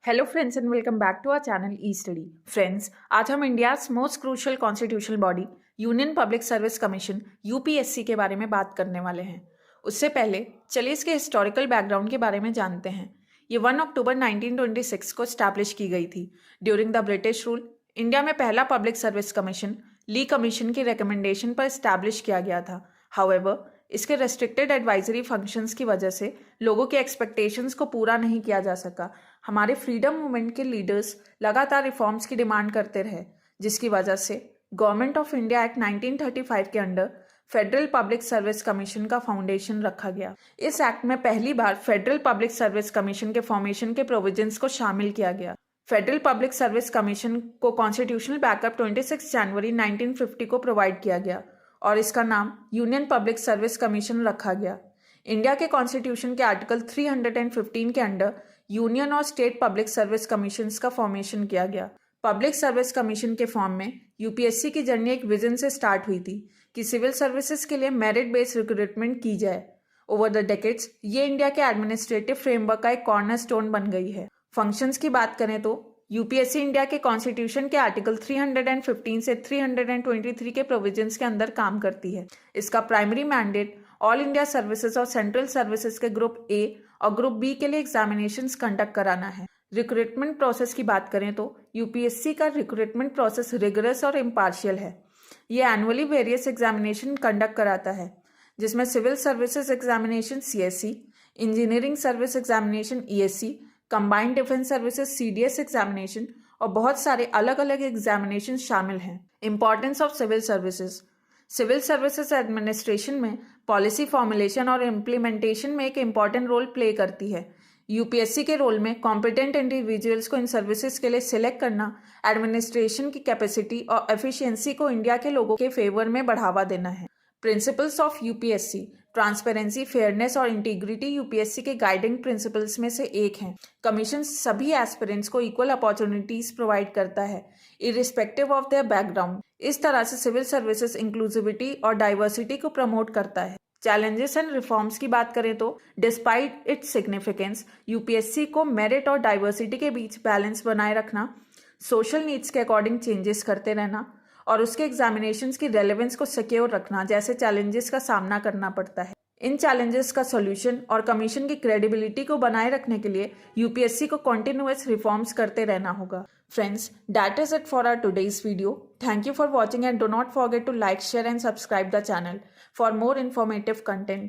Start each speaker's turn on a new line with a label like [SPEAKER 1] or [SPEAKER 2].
[SPEAKER 1] Hello friends and welcome back to our channel E study. Friends, आज हम India's most crucial constitutional body union public service commission UPSC के बारे में बात करने वाले हैं। उससे पहले चलिए इसके हिस्टोरिकल बैकग्राउंड के बारे में जानते हैं। ये 1 अक्टूबर 1926 को स्टैब्लिश की गई थी। During the British rule India में पहला पब्लिक सर्विस कमीशन ली कमीशन की रिकमेंडेशन पर स्टैब्लिश किया गया था। हाउएवर, इसके रेस्ट्रिक्टेड एडवाइजरी फंक्शंस की वजह से लोगों के एक्सपेक्टेशंस को पूरा नहीं किया जा सका। हमारे फ्रीडम मूवमेंट के लीडर्स लगातार रिफॉर्म्स की डिमांड करते रहे, जिसकी वजह से गवर्नमेंट ऑफ इंडिया एक्ट 1935 के under federal public service commission का फाउंडेशन रखा गया। इस एक्ट में पहली बार फेडरल पब्लिक सर्विस कमीशन के फॉर्मेशन के प्रोविजंस को शामिल किया गया। फेडरल पब्लिक सर्विस कमीशन को कॉन्स्टिट्यूशनल बैकअप 26 जनवरी 1950 को प्रोवाइड किया गया और इसका नाम यूनियन पब्लिक सर्विस कमीशन रखा गया। इंडिया के कॉन्स्टिट्यूशन के आर्टिकल 315 के अंडर यूनियन और स्टेट पब्लिक सर्विस कमीशंस का फॉर्मेशन किया गया। पब्लिक सर्विस कमीशन के फॉर्म में यूपीएससी की जर्नी एक विजन से स्टार्ट हुई थी कि सिविल सर्विसेज के लिए मेरिट बेस्ड रिक्रूटमेंट की जाए। ओवर द डेकेड्स ये इंडिया के एडमिनिस्ट्रेटिव फ्रेमवर्क का एक कॉर्नरस्टोन बन गई है। फंक्शंस की बात करें तो यूपीएससी इंडिया के कॉन्स्टिट्यूशन के आर्टिकल 315 से 323 के प्रोविजंस के अंदर काम करती है। इसका primary mandate all India services और सेंट्रल सर्विसेज के ग्रुप ए और ग्रुप बी के लिए एग्जामिनेशंस कंडक्ट कराना है। रिक्रूटमेंट प्रोसेस की बात करें तो यूपीएससी का रिक्रूटमेंट प्रोसेस रिगरस और इम्पार्शियल है। ये एनुअली वेरियस एग्जामिनेशन कंडक्ट कराता है, जिसमें civil services examination CSC, engineering service examination ESC, combined defence services CDS examination और बहुत सारे अलग अलग एग्जामिनेशन शामिल हैं। Importance of civil services. Civil services administration में पॉलिसी फॉर्मुलेशन और इम्प्लीमेंटेशन में एक इम्पॉर्टेंट रोल प्ले करती है। यूपीएससी के रोल में कॉम्पिटेंट इंडिविजुअल्स को इन सर्विसेज के लिए सिलेक्ट करना, एडमिनिस्ट्रेशन की कैपेसिटी और एफिशिएंसी को इंडिया के लोगों के फेवर में बढ़ावा देना है। Principles of UPSC. Transparency, fairness और इंटीग्रिटी यूपीएससी के गाइडिंग प्रिंसिपल्स में से एक हैं। कमीशन सभी एस्पिरेंट्स को इक्वल अपॉर्चुनिटीज प्रोवाइड करता है, इरिस्पेक्टिव ऑफ देयर बैकग्राउंड। इस तरह से सिविल सर्विसेज इंक्लूसिविटी और डाइवर्सिटी को प्रमोट करता है। चैलेंजेस एंड रिफॉर्म्स की बात करें तो डिस्पाइट इट्स सिग्निफिकेंस, यूपीएससी को मेरिट और डाइवर्सिटी के बीच बैलेंस बनाए रखना, सोशल नीड्स के अकॉर्डिंग चेंजेस करते रहना और उसके एग्जामिनेशंस की रेलेवेंस को सिक्योर रखना जैसे चैलेंजेस का सामना करना पड़ता है। इन चैलेंजेस का सॉल्यूशन और कमीशन की क्रेडिबिलिटी को बनाए रखने के लिए यूपीएससी को कंटिन्यूअस रिफॉर्म्स करते रहना होगा। Friends, that is it for our today's video. Thank you for watching and do not forget to like, share and subscribe the channel for more informative content.